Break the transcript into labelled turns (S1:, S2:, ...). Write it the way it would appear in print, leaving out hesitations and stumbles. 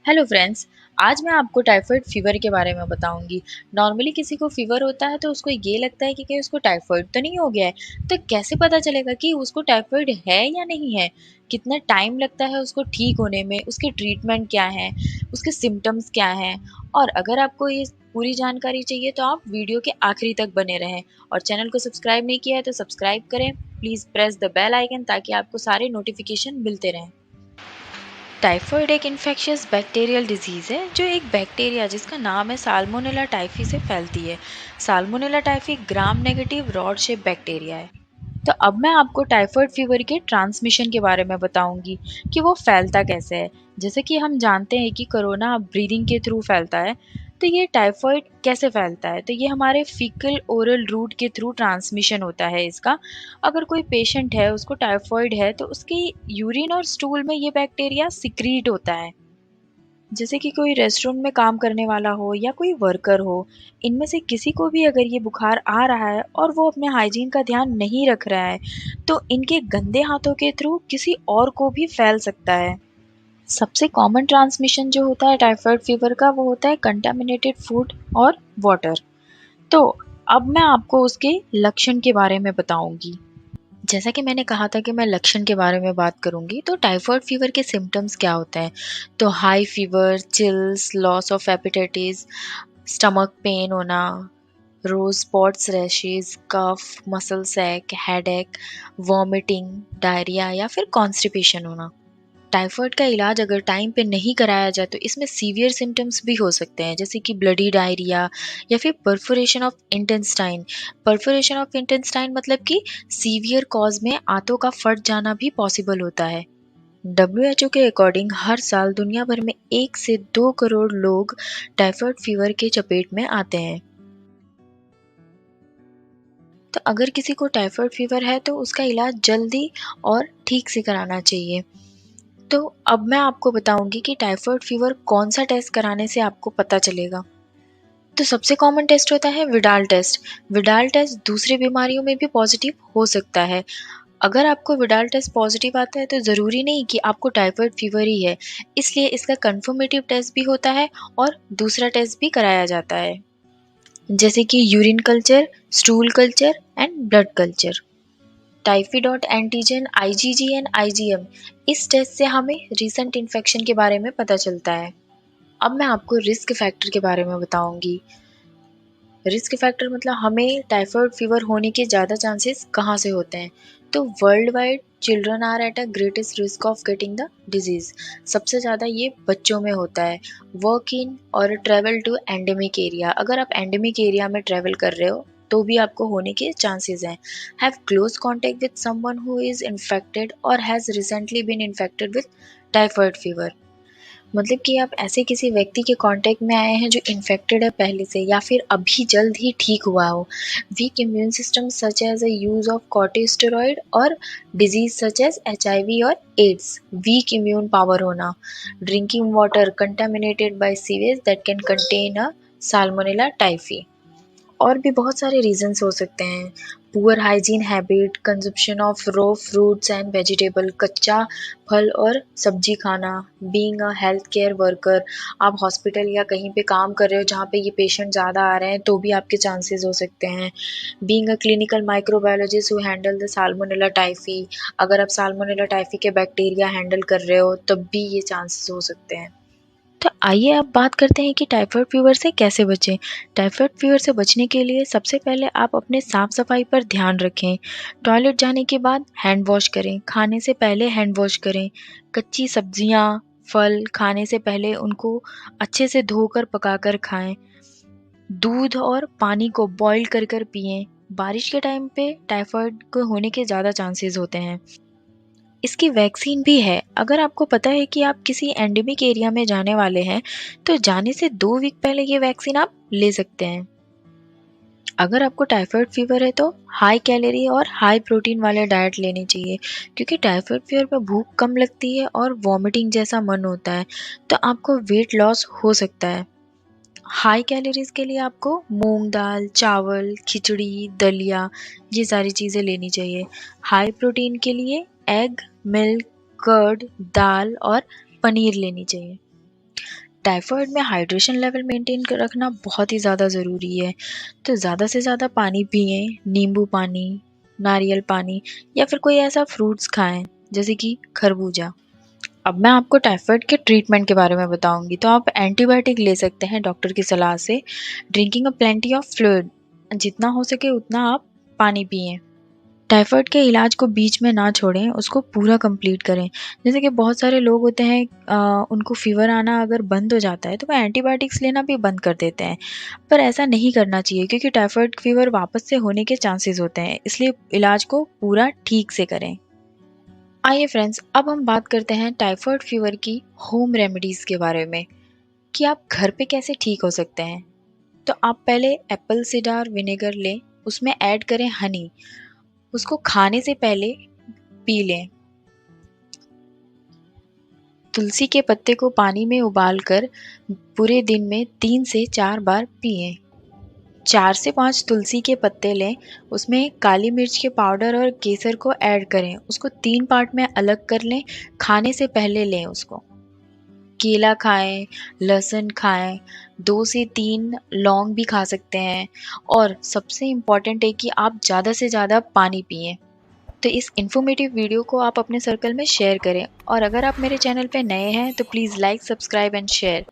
S1: Hello friends. आज मैं आपको टाइफाइड फीवर के बारे में बताऊंगी। नॉर्मली किसी को फीवर होता है तो उसको ये लगता है कि कहीं उसको टाइफाइड तो नहीं हो गया है। तो कैसे पता चलेगा कि उसको टाइफाइड है या नहीं है? कितना टाइम लगता है उसको ठीक होने में? उसके ट्रीटमेंट क्या है? उसके सिम्टम्स क्या हैं? और अगर आपको ये पूरी जानकारी चाहिए तो आप वीडियो के आखिरी तक बने रहें। और चैनल को सब्सक्राइब नहीं किया है तो सब्सक्राइब करें। Please press the bell icon ताकि आपको सारे नोटिफिकेशन मिलते रहें। टाइफाइड एक इन्फेक्शियस बैक्टीरियल डिजीज़ है जो एक बैक्टीरिया जिसका नाम है साल्मोनेला टाइफी से फैलती है। Salmonella typhi gram negative rod shape bacteria है। तो अब मैं आपको टाइफाइड फीवर के ट्रांसमिशन के बारे में बताऊंगी कि वो फैलता कैसे है। जैसे कि हम जानते हैं कि कोरोना ब्रीदिंग के थ्रू फैलता है, तो ये टाइफाइड कैसे फैलता है? तो ये हमारे फीकल ओरल रूट के थ्रू ट्रांसमिशन होता है इसका। अगर कोई पेशेंट है उसको टाइफाइड है तो उसकी यूरिन और स्टूल में ये बैक्टीरिया सिक्रीट होता है। जैसे कि कोई रेस्टोरेंट में काम करने वाला हो या कोई वर्कर हो, इनमें से किसी को भी अगर ये बुखार आ रहा है और वो अपने हाइजीन का ध्यान नहीं रख रहा है, तो इनके गंदे हाथों के थ्रू किसी और को भी फैल सकता है। सबसे कॉमन ट्रांसमिशन जो होता है टाइफाइड फीवर का वो होता है कंटामिनेटेड फूड और वाटर। तो अब मैं आपको उसके लक्षण के बारे में बताऊंगी। जैसा कि मैंने कहा था कि मैं लक्षण के बारे में बात करूंगी, तो टाइफाइड फीवर के सिम्टम्स क्या होते हैं? तो high fever, chills, loss of appetite, stomach pain होना, rose spots, rashes, cough, muscle ache, headache, vomiting, diarrhoea या फिर कॉन्स्टिपेशन होना। टाइफाइड का इलाज अगर टाइम पे नहीं कराया जाए तो इसमें सीवियर सिम्टम्स भी हो सकते हैं, जैसे कि ब्लडी डायरिया या फिर perforation of intestine. Perforation of intestine मतलब कि सीवियर कॉज में आंतों का फट जाना भी पॉसिबल होता है। WHO के अकॉर्डिंग हर साल दुनिया भर में 1 से 2 करोड़ लोग टाइफाइड फीवर के चपेट में आते हैं। तो अगर किसी को टाइफाइड फीवर है तो उसका इलाज जल्दी और ठीक से कराना चाहिए। तो अब मैं आपको बताऊंगी कि टाइफाइड फीवर कौन सा टेस्ट कराने से आपको पता चलेगा। तो सबसे कॉमन टेस्ट होता है विडाल टेस्ट। विडाल टेस्ट दूसरी बीमारियों में भी पॉजिटिव हो सकता है। अगर आपको विडाल टेस्ट पॉजिटिव आता है तो ज़रूरी नहीं कि आपको टाइफाइड फीवर ही है, इसलिए इसका कंफर्मेटिव टेस्ट भी होता है और दूसरा टेस्ट भी कराया जाता है, जैसे कि urine culture, stool culture and blood culture. Typhi dot antigen, IgG and IgM, इस टेस्ट से हमें रिसेंट इन्फेक्शन के बारे में पता चलता है। अब मैं आपको रिस्क फैक्टर के बारे में बताऊंगी। रिस्क फैक्टर मतलब हमें टाइफाइड फीवर होने के ज़्यादा चांसेस कहाँ से होते हैं? तो world wide children are at a greatest risk of getting the disease. सबसे ज़्यादा ये बच्चों में होता है। वर्क इन और ट्रेवल टू एंडेमिक एरिया, अगर आप एंडेमिक एरिया में ट्रेवल कर रहे हो तो भी आपको होने के चांसेस हैं। Have close contact with someone who is infected और has recently been infected with typhoid fever. मतलब कि आप ऐसे किसी व्यक्ति के कांटेक्ट में आए हैं जो इन्फेक्टेड है पहले से या फिर अभी जल्द ही ठीक हुआ हो। Weak immune system such as a use of corticosteroid और डिजीज सच एज एचआईवी और एड्स। वीक इम्यून पावर होना। Drinking water contaminated by sewage that can contain a Salmonella typhi. और भी बहुत सारे रीजंस हो सकते हैं। Poor hygiene habit, consumption of raw fruits and vegetable, कच्चा फल और सब्जी खाना, being a health care worker, आप हॉस्पिटल या कहीं पे काम कर रहे हो जहाँ पे ये पेशेंट ज़्यादा आ रहे हैं तो भी आपके चांसेस हो सकते हैं। Being a clinical microbiologist who handle the salmonella typhi, अगर आप साल्मोनेला टाइफी के बैक्टीरिया हैंडल कर रहे हो तब भी ये चांसेस हो सकते हैं। तो आइए अब बात करते हैं कि टाइफाइड फीवर से कैसे बचें। टाइफाइड फीवर से बचने के लिए सबसे पहले आप अपने साफ सफाई पर ध्यान रखें। टॉयलेट जाने के बाद हैंड वॉश करें, खाने से पहले हैंड वॉश करें। कच्ची सब्जियां, फल खाने से पहले उनको अच्छे से धोकर पकाकर खाएं। दूध और पानी को बॉईल कर कर पिएं। बारिश के टाइम पे टाइफाइड को होने के ज़्यादा चांसेस होते हैं। इसकी वैक्सीन भी है। अगर आपको पता है कि आप किसी एंडेमिक एरिया में जाने वाले हैं, तो जाने से 2 वीक पहले ये वैक्सीन आप ले सकते हैं। अगर आपको टाइफाइड फीवर है तो हाई कैलोरी और हाई प्रोटीन वाले डाइट लेनी चाहिए, क्योंकि टाइफाइड फीवर में भूख कम लगती है और वॉमिटिंग जैसा मन होता है, तो आपको वेट लॉस हो सकता है। हाई कैलोरीज के लिए आपको मूंग दाल, चावल, खिचड़ी, दलिया, ये सारी चीज़ें लेनी चाहिए। हाई प्रोटीन के लिए एग, मिल्क, कर्ड, दाल और पनीर लेनी चाहिए। टाइफाइड में हाइड्रेशन लेवल मेंटेन कर रखना बहुत ही ज़्यादा ज़रूरी है। तो ज़्यादा से ज़्यादा पानी पिएँ, नींबू पानी, नारियल पानी या फिर कोई ऐसा फ्रूट्स खाएँ जैसे कि खरबूजा। अब मैं आपको टाइफाइड के ट्रीटमेंट के बारे में बताऊँगी। तो आप एंटीबायोटिक ले सकते हैं डॉक्टर की सलाह से। Drinking a plenty of fluid, जितना हो सके उतना आप पानी पिएँ। टाइफाइड के इलाज को बीच में ना छोड़ें, उसको पूरा कंप्लीट करें। जैसे कि बहुत सारे लोग होते हैं, उनको फ़ीवर आना अगर बंद हो जाता है तो वो एंटीबायोटिक्स लेना भी बंद कर देते हैं। पर ऐसा नहीं करना चाहिए क्योंकि टाइफाइड फ़ीवर वापस से होने के चांसेस होते हैं, इसलिए इलाज को पूरा ठीक से करें। आइए फ्रेंड्स, अब हम बात करते हैं टाइफाइड फ़ीवर की होम रेमेडीज़ के बारे में कि आप घर पे कैसे ठीक हो सकते हैं। तो आप पहले एप्पल सिडार विनेगर लें, उसमें ऐड करें हनी, उसको खाने से पहले पी लें। तुलसी के पत्ते को पानी में उबालकर पूरे दिन में 3 से 4 बार पिएँ। 4 से 5 तुलसी के पत्ते लें, उसमें काली मिर्च के पाउडर और केसर को ऐड करें, उसको 3 पार्ट में अलग कर लें, खाने से पहले लें उसको। केला खाएँ, लहसुन खाएँ, 2 से 3 लौंग भी खा सकते हैं और सबसे इम्पोर्टेंट है कि आप ज़्यादा से ज़्यादा पानी पिएँ। तो इस इन्फॉर्मेटिव वीडियो को आप अपने सर्कल में शेयर करें और अगर आप मेरे चैनल पे नए हैं तो please like, subscribe and share.